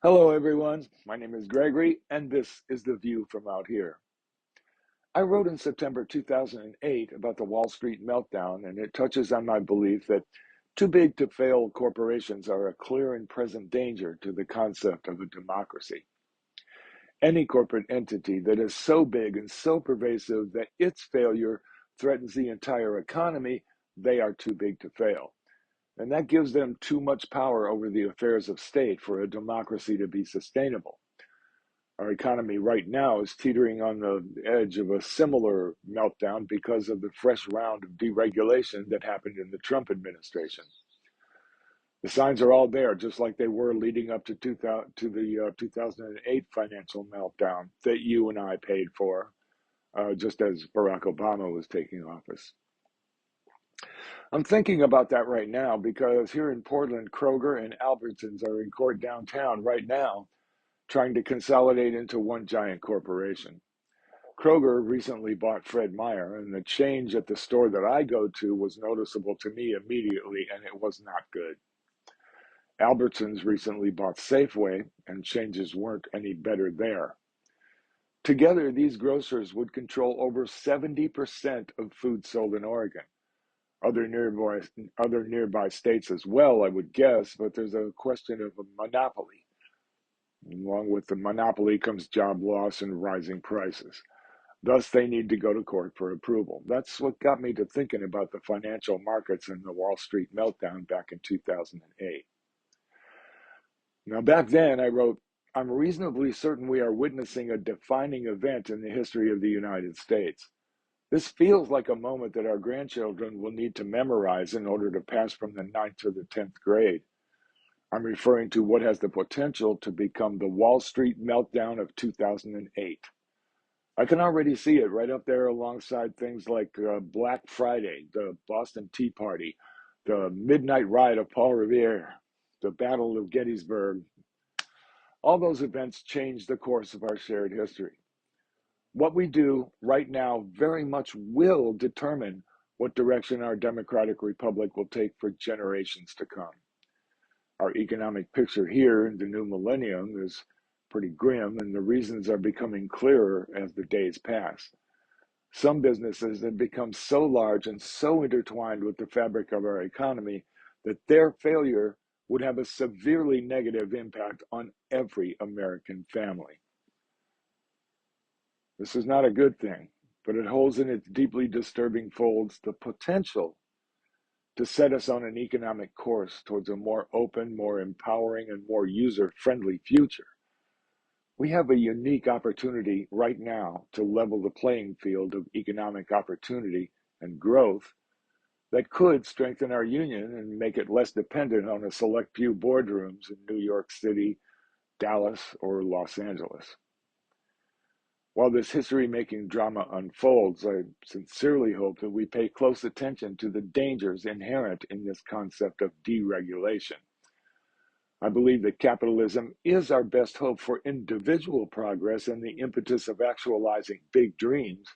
Hello, everyone. My name is Gregory, and this is The View from Out Here. I wrote in September 2008 about the Wall Street meltdown, and it touches on my belief that too big to fail corporations are a clear and present danger to the concept of a democracy. Any corporate entity that is so big and so pervasive that its failure threatens the entire economy, they are too big to fail. And that gives them too much power over the affairs of state for a democracy to be sustainable. Our economy right now is teetering on the edge of a similar meltdown because of the fresh round of deregulation that happened in the Trump administration. The signs are all there, just like they were leading up to, 2000, to the 2008 financial meltdown that you and I paid for, just as Barack Obama was taking office. I'm thinking about that right now because here in Portland, Kroger and Albertsons are in court downtown right now, trying to consolidate into one giant corporation. Kroger recently bought Fred Meyer, and the change at the store that I go to was noticeable to me immediately, and it was not good. Albertsons recently bought Safeway, and changes weren't any better there. Together, these grocers would control over 70% of food sold in Oregon. Other nearby states as well, I would guess, but there's a question of a monopoly. Along with the monopoly comes job loss and rising prices. Thus, they need to go to court for approval. That's what got me to thinking about the financial markets and the Wall Street meltdown back in 2008. Now, back then, I wrote, I'm reasonably certain we are witnessing a defining event in the history of the United States. This feels like a moment that our grandchildren will need to memorize in order to pass from the ninth to the 10th grade. I'm referring to what has the potential to become the Wall Street meltdown of 2008. I can already see it right up there alongside things like Black Friday, the Boston Tea Party, the Midnight Ride of Paul Revere, the Battle of Gettysburg. All those events changed the course of our shared history. What we do right now very much will determine what direction our democratic republic will take for generations to come. Our economic picture here in the new millennium is pretty grim, and the reasons are becoming clearer as the days pass. Some businesses have become so large and so intertwined with the fabric of our economy that their failure would have a severely negative impact on every American family. This is not a good thing, but it holds in its deeply disturbing folds the potential to set us on an economic course towards a more open, more empowering, and more user-friendly future. We have a unique opportunity right now to level the playing field of economic opportunity and growth that could strengthen our union and make it less dependent on a select few boardrooms in New York City, Dallas, or Los Angeles. While this history-making drama unfolds, I sincerely hope that we pay close attention to the dangers inherent in this concept of deregulation. I believe that capitalism is our best hope for individual progress and the impetus of actualizing big dreams.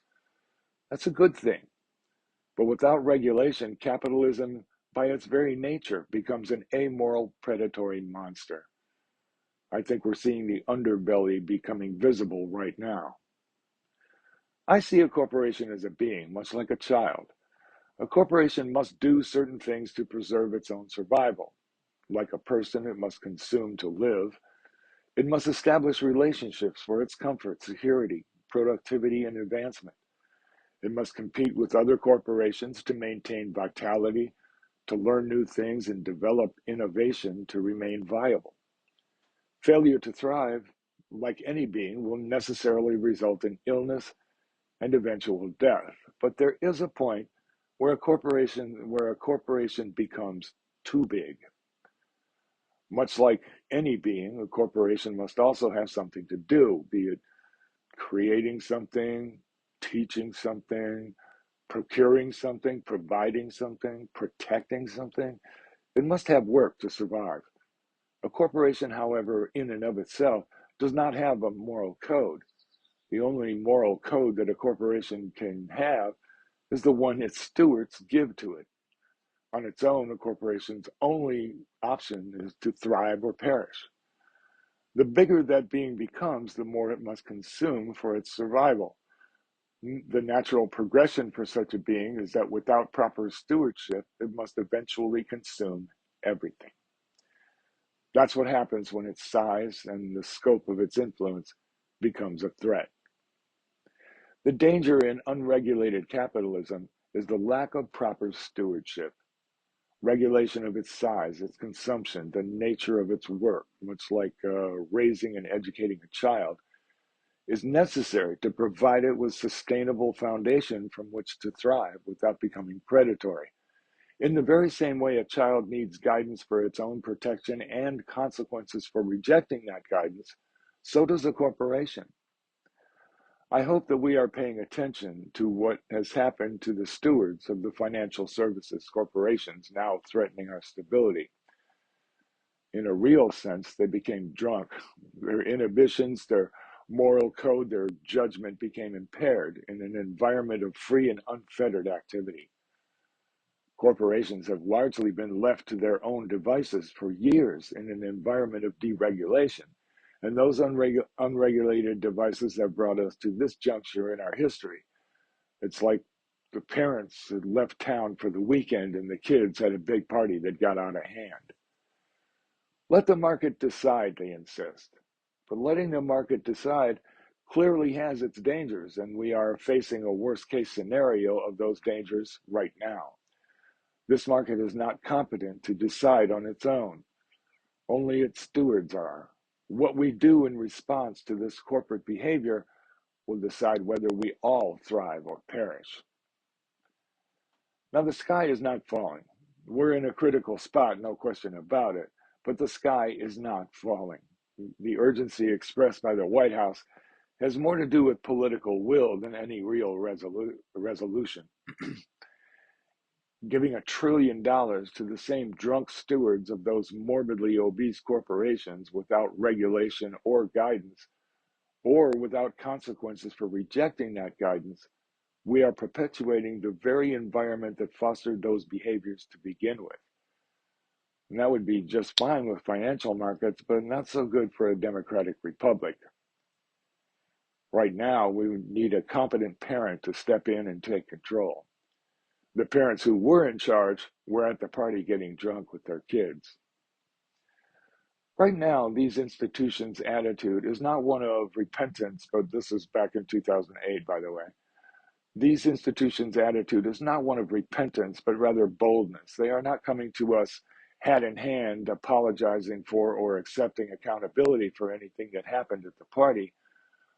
That's a good thing. But without regulation, capitalism, by its very nature, becomes an amoral, predatory monster. I think we're seeing the underbelly becoming visible right now. I see a corporation as a being, much like a child. A corporation must do certain things to preserve its own survival. Like a person, it must consume to live. It must establish relationships for its comfort, security, productivity, and advancement. It must compete with other corporations to maintain vitality, to learn new things, and develop innovation to remain viable. Failure to thrive, like any being, will necessarily result in illness and eventual death. But there is a point where a corporation becomes too big. Much like any being, a corporation must also have something to do, be it creating something, teaching something, procuring something, providing something, protecting something. It must have work to survive. A corporation, however, in and of itself, does not have a moral code. The only moral code that a corporation can have is the one its stewards give to it. On its own, a corporation's only option is to thrive or perish. The bigger that being becomes, the more it must consume for its survival. The natural progression for such a being is that without proper stewardship, it must eventually consume everything. That's what happens when its size and the scope of its influence becomes a threat. The danger in unregulated capitalism is the lack of proper stewardship, regulation of its size, its consumption, the nature of its work, much like raising and educating a child, is necessary to provide it with sustainable foundation from which to thrive without becoming predatory. In the very same way a child needs guidance for its own protection and consequences for rejecting that guidance, so does a corporation. I hope that we are paying attention to what has happened to the stewards of the financial services corporations now threatening our stability. In a real sense, they became drunk. Their inhibitions, their moral code, their judgment became impaired in an environment of free and unfettered activity. Corporations have largely been left to their own devices for years in an environment of deregulation. And those unregulated devices have brought us to this juncture in our history. It's like the parents had left town for the weekend and the kids had a big party that got out of hand. Let the market decide, they insist. But letting the market decide clearly has its dangers, and we are facing a worst case scenario of those dangers right now. This market is not competent to decide on its own. Only its stewards are. What we do in response to this corporate behavior will decide whether we all thrive or perish. Now, the sky is not falling. We're in a critical spot, no question about it, but the sky is not falling. The urgency expressed by the White House has more to do with political will than any real resolution. Giving $1 trillion to the same drunk stewards of those morbidly obese corporations without regulation or guidance, or without consequences for rejecting that guidance, we are perpetuating the very environment that fostered those behaviors to begin with. And that would be just fine with financial markets, but not so good for a democratic republic. Right now, we need a competent parent to step in and take control. The parents who were in charge were at the party getting drunk with their kids. Right now, these institutions' attitude is not one of repentance, but this is back in 2008, by the way. These institutions' attitude is not one of repentance, but rather boldness. They are not coming to us hat in hand, apologizing for or accepting accountability for anything that happened at the party.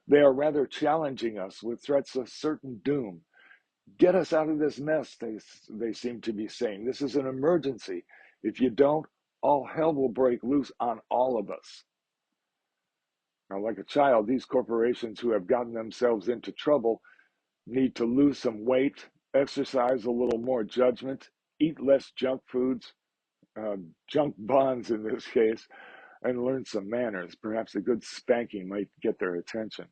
They are rather challenging us with threats of certain doom. Get us out of this mess, they seem to be saying. This is an emergency. If you don't, all hell will break loose on all of us. Now, like a child, these corporations who have gotten themselves into trouble need to lose some weight, exercise a little more judgment, eat less junk foods, junk bonds in this case, and learn some manners. Perhaps a good spanking might get their attention.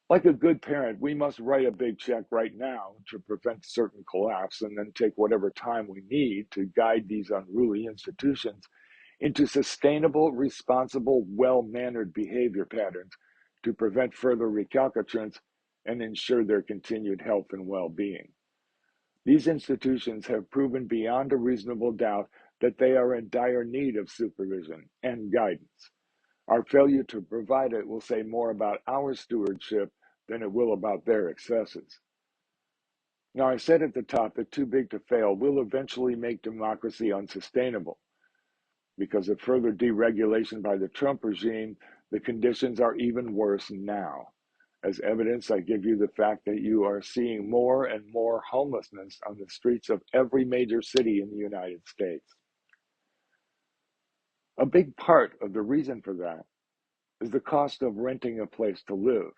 Like a good parent, we must write a big check right now to prevent certain collapse and then take whatever time we need to guide these unruly institutions into sustainable, responsible, well-mannered behavior patterns to prevent further recalcitrance and ensure their continued health and well-being. These institutions have proven beyond a reasonable doubt that they are in dire need of supervision and guidance. Our failure to provide it will say more about our stewardship than it will about their excesses. Now, I said at the top that too big to fail will eventually make democracy unsustainable. Because of further deregulation by the Trump regime, the conditions are even worse now. As evidence, I give you the fact that you are seeing more and more homelessness on the streets of every major city in the United States. A big part of the reason for that is the cost of renting a place to live.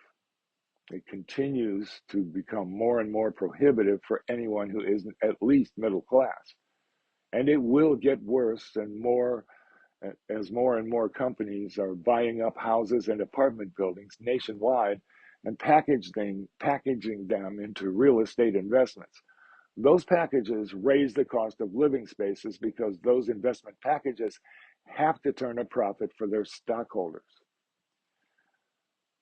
It continues to become more and more prohibitive for anyone who isn't at least middle class. And it will get worse and more as more and more companies are buying up houses and apartment buildings nationwide and packaging them into real estate investments. Those packages raise the cost of living spaces because those investment packages have to turn a profit for their stockholders.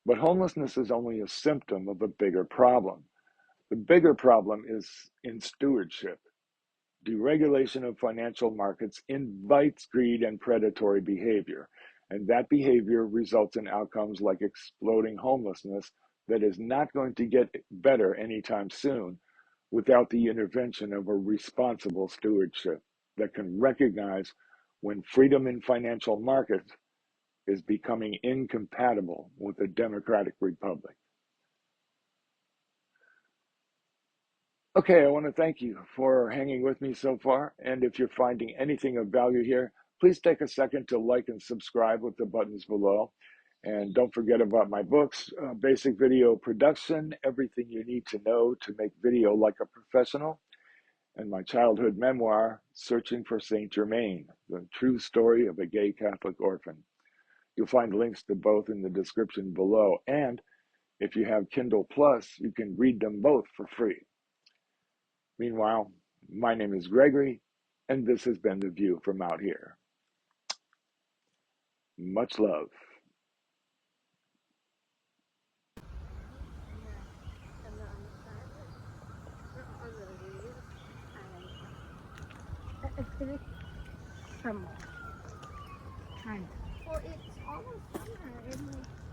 But homelessness is only a symptom of a bigger problem. The bigger problem is in stewardship. Deregulation of financial markets invites greed and predatory behavior, and that behavior results in outcomes like exploding homelessness that is not going to get better anytime soon without the intervention of a responsible stewardship that can recognize when freedom in financial markets is becoming incompatible with a democratic republic. Okay, I want to thank you for hanging with me so far. And if you're finding anything of value here, please take a second to like and subscribe with the buttons below. And don't forget about my books, Basic Video Production, Everything You Need to Know to Make Video Like a Professional, and my childhood memoir, Searching for Saint Germain, the true story of a gay Catholic orphan. You'll find links to both in the description below. And if you have Kindle Plus, you can read them both for free. Meanwhile, my name is Gregory, and this has been The View from Out Here. Much love. Well, it's almost summer, isn't it?